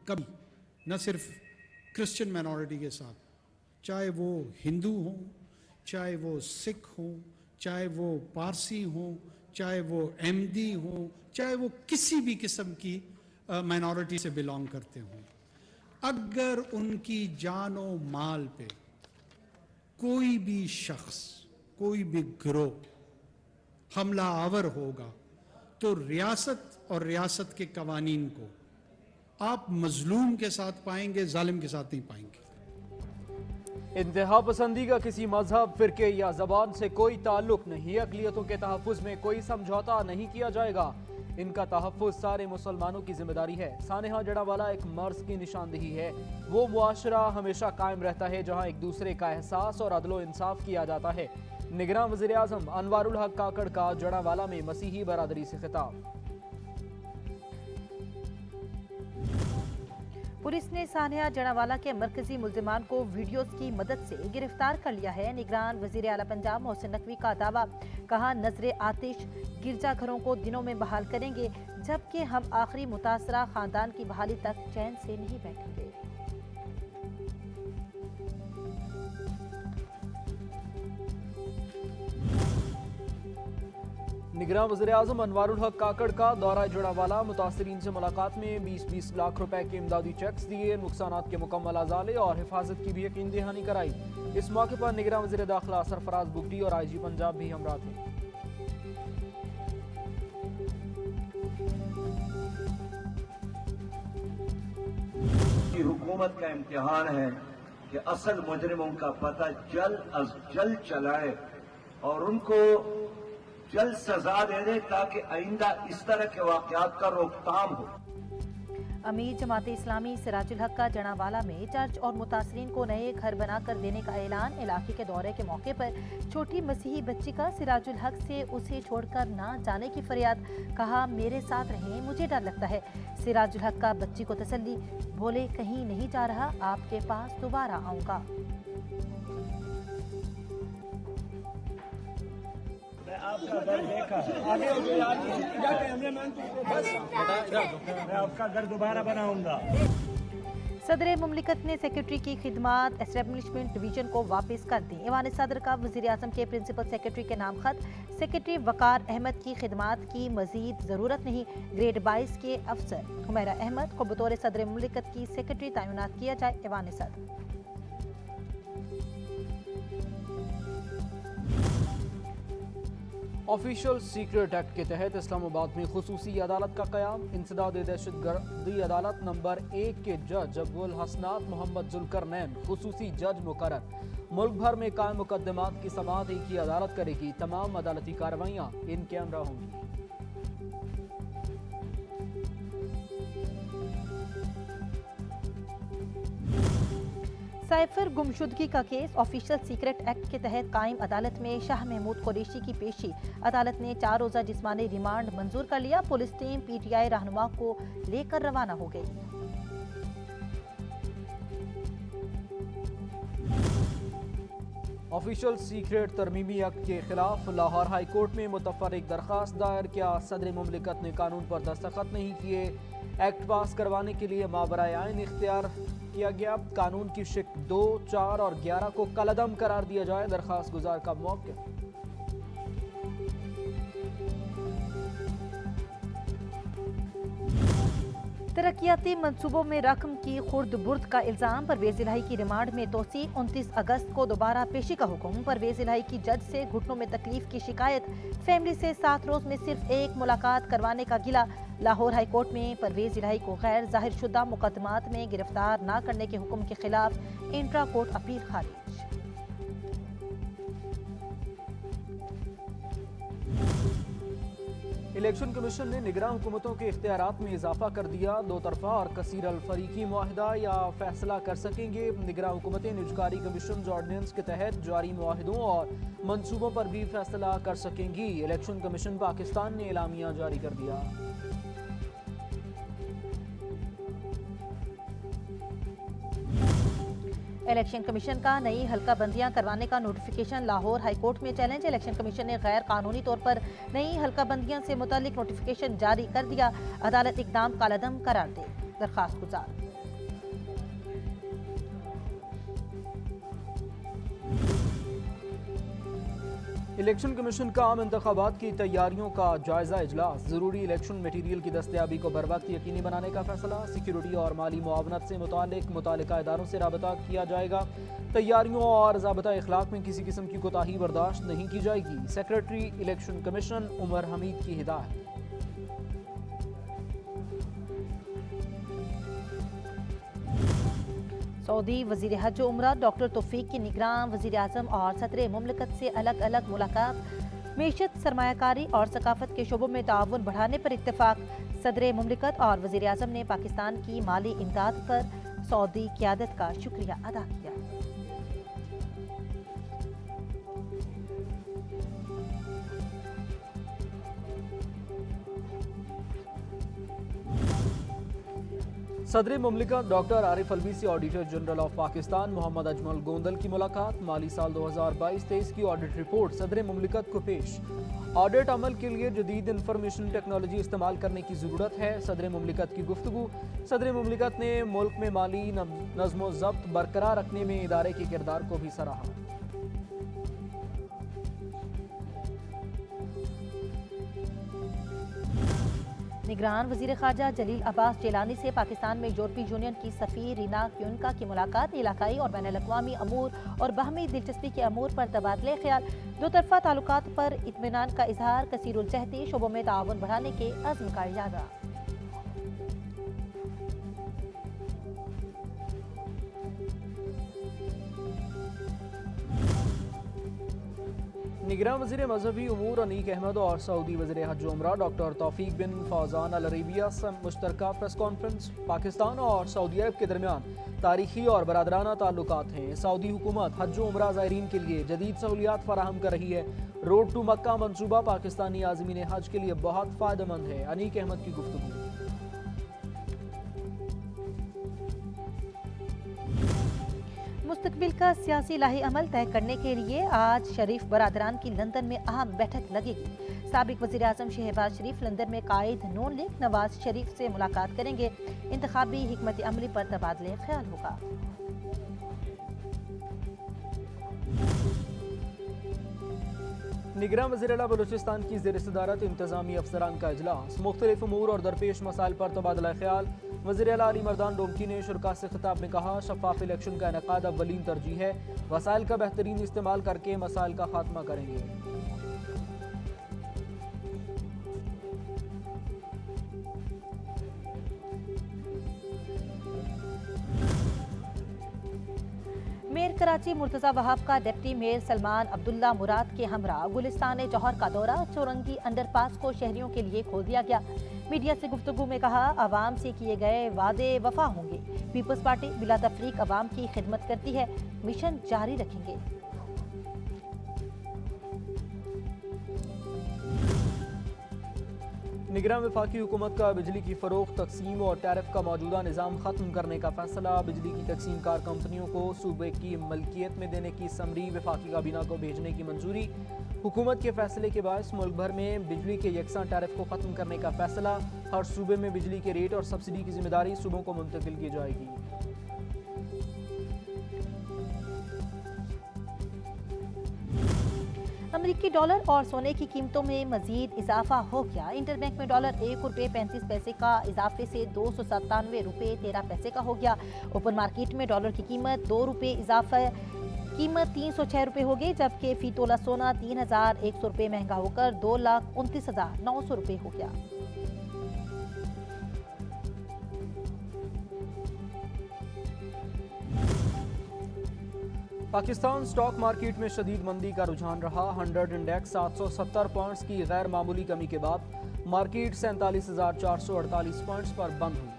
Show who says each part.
Speaker 1: कभी न सिर्फ क्रिश्चियन माइनॉरिटी के साथ, चाहे वो हिंदू हों, चाहे वो सिख हों, चाहे वो पारसी हों, चाहे वो अहमदी हों, चाहे वो किसी भी किस्म की माइनॉरिटी से बिलोंग करते हों, अगर उनकी जान और माल पे कोई भी शख्स, कोई भी गिरोह हमला आवर होगा तो रियासत और रियासत के कवानीन को आप मजलूम के साथ पाएंगे, जालिम के साथ नहीं पाएंगे।
Speaker 2: इंतहा पसंदी का किसी मजहब, फिरके या जबान से कोई ताल्लुक नहीं। अकलियतों के तहफ़्फ़ुज़ में कोई समझौता नहीं किया जाएगा। इनका तहफ़्फ़ुज़ सारे मुसलमानों की जिम्मेदारी है। सानेहा जड़ावाला एक मर्ज की निशानदेही है। वो मुआशरा हमेशा कायम रहता है जहाँ एक दूसरे का एहसास और अदलो इंसाफ किया जाता है। निगरान वज़ीर आज़म अनवारुल हक काकड़ का जड़ावाला में मसीही बरादरी से खिताब।
Speaker 3: पुलिस ने सानिया जड़ावाला के मरकजी मुल्जिमान को वीडियोस की मदद से गिरफ्तार कर लिया है। निगरान वजीर आला पंजाब मोहसिन नकवी का दावा, कहा नजरे आतिश गिरजाघरों को दिनों में बहाल करेंगे, जबकि हम आखिरी मुतासरा खानदान की बहाली तक चैन से नहीं बैठेंगे।
Speaker 2: निगरान वज़ीर आज़म अनवारुल हक काकड़ का दौरा जड़ावाला। मुतासरीन से मुलाकात में 20-20 लाख रुपए के इमदादी चेक्स दिए, नुकसानात के मुकम्मल अजाले और हिफाजत की भी यकीन दहानी कराई। इस मौके पर निगरान वज़ीर दाखिला सरफराज बुगटी और IG पंजाब भी हमरा थे।
Speaker 4: हुकूमत का इम्तिहान है कि असल मुजरिमों का पता जल्द अज जल्द चलाए और उनको जल्द सजा दे दे ताकि आइंदा इस तरह के वाकयात का रोकथाम हो।
Speaker 3: अमीर जमात इस्लामी सिराजुल हक का जड़ावाला में चर्च और मुतासरीन को नए घर बनाकर देने का ऐलान। इलाके के दौरे के मौके पर छोटी मसीही बच्ची का सिराजुल हक से उसे छोड़कर ना जाने की फरियाद। कहा मेरे साथ रहें, मुझे डर लगता है। सिराजुल हक का बच्ची को तसल्ली, बोले कहीं नहीं जा रहा, आपके पास दोबारा आऊंगा।
Speaker 5: आपका घर देखा, आगे मैं आपका घर दोबारा बनाऊंगा।
Speaker 3: सदर मुमलिकत ने सेक्रेटरी की खिदमात एस्टेब्लिशमेंट डिवीजन को वापस कर दी। ईवान सदर का वज़ीर आज़म के प्रिंसिपल सेक्रेटरी के नाम खत। सेक्रेटरी वकार अहमद की खिदमात की मजीद ज़रूरत नहीं। ग्रेड 22 के अफसर हुमैरा अहमद को बतौर सदर मुमलिकत की सेक्रेटरी तैनात किया जाए। ईवान सदर
Speaker 2: ऑफिशियल सीक्रेट एक्ट के तहत इस्लामाबाद में खुसूसी अदालत का क़याम। इंसदाद दहशतगर्दी अदालत नंबर 1 के जज अब्दुल हसनात मोहम्मद जुल्करनैन खुसूसी जज मुकर्रर। मुल्क भर में कायम मुकदमात की समाअत एक ही अदालत करेगी। तमाम अदालती कार्रवाइयाँ इन कैमरा होंगी।
Speaker 3: साइफर गुमशुदगी का केस ऑफिशियल सीक्रेट एक्ट के तहत कायम अदालत में शाह महमूद कुरैशी की पेशी। अदालत ने 4 रोज़ा जिस्मानी रिमांड मंजूर कर लिया। पुलिस टीम PTI रहनुमा को लेकर रवाना हो गई।
Speaker 2: ऑफिशियल सीक्रेट तरमीमी एक्ट के खिलाफ लाहौर हाई कोर्ट में मुतफर्रिक दरखास्त दायर किया। सदर मुमलिकत ने कानून पर दस्तखत नहीं किए। एक्ट पास करवाने के लिए माबराए आइन इख्तियार किया गया। कानून की शिक 2, 4 और 11 को कलअदम करार दिया जाए। दरखास्त गुजार का मौक़िफ़।
Speaker 3: तरक्याती मंसूबों में रकम की खुर्द बुर्द का इल्जाम। परवेज इलाही की रिमांड में तोसी। 29 अगस्त को दोबारा पेशी का हुक्म। परवेज इलाही की जज से घुटनों में तकलीफ की शिकायत। फैमिली से 7 रोज में सिर्फ एक मुलाकात करवाने का गिला। लाहौर हाई कोर्ट में परवेज इलाही को गैर जाहिर शुदा मुकदमात में गिरफ्तार न करने के हुक्म के खिलाफ इंट्रा कोर्ट अपील खारिज।
Speaker 2: इलेक्शन कमीशन ने निगरान हुकूमतों के इख्तियारात में इजाफा कर दिया। 2 तरफा और कसीर अल-फरीकी मुआहदा या फैसला कर सकेंगे। निगरान हुकूमतें निजकारी कमीशन ऑर्डिनेंस के तहत जारी मुआहदों और मंसूबों पर भी फैसला कर सकेंगी। इलेक्शन कमीशन पाकिस्तान ने एलामिया जारी कर दिया।
Speaker 3: इलेक्शन कमीशन का नई हल्का बंदियां करवाने का नोटिफिकेशन। लाहौर हाई कोर्ट में चैलेंज। इलेक्शन कमीशन ने गैर कानूनी तौर पर नई हल्का बंदियां से मुतालिक नोटिफिकेशन जारी कर दिया। अदालत इकदाम कालअदम करार दे। दरखास्त गुजार।
Speaker 2: इलेक्शन कमीशन का आम इंतखाबात की तैयारियों का जायजा इजलास। जरूरी इलेक्शन मटीरियल की दस्तयाबी को बरवक्त यकीनी बनाने का फैसला। सिक्योरिटी और माली मुआवनत से मुतालिका इदारों से राबता किया जाएगा। तैयारियों और ज़ाबता इखलाक में किसी किस्म की कोताही बर्दाश्त नहीं की जाएगी। Secretary election commission Umar Hameed की हिदायत।
Speaker 3: सऊदी वज़ीर हज उम्रा डॉक्टर तौफीक की निगरान वज़ीर आज़म और सदर मुमलिकत से अलग अलग मुलाकात। मीशत, सरमायाकारी और सकाफत के शोबों में ताउन बढ़ाने पर इत्तेफाक। सदर मुमलिकत और वज़ीर आज़म ने पाकिस्तान की माली इमदाद पर सऊदी क़यादत का शुक्रिया अदा किया।
Speaker 2: सदर मुमलिकत डॉक्टर आरिफ अलवी से auditor general of Pakistan Mohammad Ajmal Gondal की मुलाकात। माली साल 2022-23 की ऑडिट रिपोर्ट सदर मुमलिकत को पेश। ऑडिट अमल के लिए जदीद इंफॉर्मेशन टेक्नोलॉजी इस्तेमाल करने की ज़रूरत है। सदर मुमलिकत की गुफ्तगू। सदर मुमलिकत ने मुल्क में माली नज़्म ज़ब्त बरकरार रखने में इदारे के किरदार को भी सराहा।
Speaker 3: निगरान वज़ीर ख़ारजा जलील अब्बास जेलानी से पाकिस्तान में यूरोपीय यूनियन की सफ़ीर रीना क्यूनका की मुलाकात। इलाकाई और बैनुल-अक़वामी अमूर और बाहमी दिलचस्पी के अमूर पर तबादले ख्याल। दो तरफ़ा ताल्लुकात पर इत्मीनान का इजहार। कसीरुल जहती शोबों में ताउन बढ़ाने के अज़्म का इजाज़ा।
Speaker 2: निगरान वज़ीर मजहबी उमूर अनीक अहमद और सऊदी वज़ीर हज उमरा डॉक्टर तौफीक बिन फौजान अल अरेबिया से मुश्तरका प्रेस कॉन्फ्रेंस। पाकिस्तान और सऊदी अरब के दरमियान तारीखी और बरादराना ताल्लुकात हैं। सऊदी हुकूमत हज उमरा ज़ायरीन के लिए जदीद सहूलियात फराहम कर रही है। रोड टू मक्का मनसूबा पाकिस्तानी आज़मीन हज के लिए बहुत फ़ायदेमंद है। अनीक अहमद की गुफ्तगू।
Speaker 3: मुस्तकबिल का सियासी लाही अमल तय करने के लिए आज शरीफ बरादरान की लंदन में अहम बैठक लगेगी। साबिक वज़ीर आज़म शहबाज शरीफ लंदन में कायद नून लीग नवाज शरीफ से मुलाकात करेंगे। इंतखाबी हिकमत अमली पर तबादले ख्याल होगा।
Speaker 2: निगरान वज़ीर आला बलूचिस्तान की ज़ेर सदारत इंतज़ामी अफसरान का इजलास। मुख्तलिफ उमूर और दरपेश मसाइल पर तबादला ख्याल। वज़ीर आला अली मर्दान डोमकी ने शुरा से खिताब में कहा, शफाफ इलेक्शन का इनेकाद अव्वलीन तरजीह है। वसाइल का बेहतरीन इस्तेमाल करके मसाइल का खात्मा करेंगे।
Speaker 3: मेयर कराची मुर्तज़ा वहाब का डिप्टी मेयर सलमान अब्दुल्ला मुराद के हमरा गुलिस्तान जौहर का दौरा। चौरंगी अंडरपास को शहरियों के लिए खोल दिया गया। मीडिया से गुफ्तगू में कहा, आवाम से किए गए वादे वफा होंगे। पीपल्स पार्टी बिला तफरीक आवाम की खिदमत करती है। मिशन जारी रखेंगे।
Speaker 2: निगरान वफाकी हुकूमत का बिजली की फरोख्त, तकसीम और टैरिफ का मौजूदा निज़ाम ख़त्म करने का फैसला। बिजली की तकसीम कार कंपनियों को सूबे की मलकियत में देने की समरी वफाकी काबीना को भेजने की मंजूरी। हुकूमत के फैसले के बाद मुल्क भर में बिजली के यकसा टैरिफ को ख़त्म करने का फैसला। हर सूबे में बिजली के रेट और सब्सिडी की जिम्मेदारी सूबों को मुंतकिल की जाएगी।
Speaker 3: अमेरिकी डॉलर और सोने की कीमतों में मजीद इजाफा हो गया। इंटरबैंक में डॉलर 1 रुपये 35 पैसे का इजाफे से 297 रुपये 13 पैसे का हो गया। ओपन मार्केट में डॉलर की कीमत 2 रुपये इजाफा कीमत 306 रुपये हो गई, जबकि फी तोला सोना 3100 रुपये महंगा होकर 2,29,900 रुपये हो गया।
Speaker 2: पाकिस्तान स्टॉक मार्केट में शदीद मंदी का रुझान रहा। 100 इंडेक्स 770 पॉइंट्स की गैर मामूली कमी के बाद मार्केट 47,448 पॉइंट्स पर बंद हुई।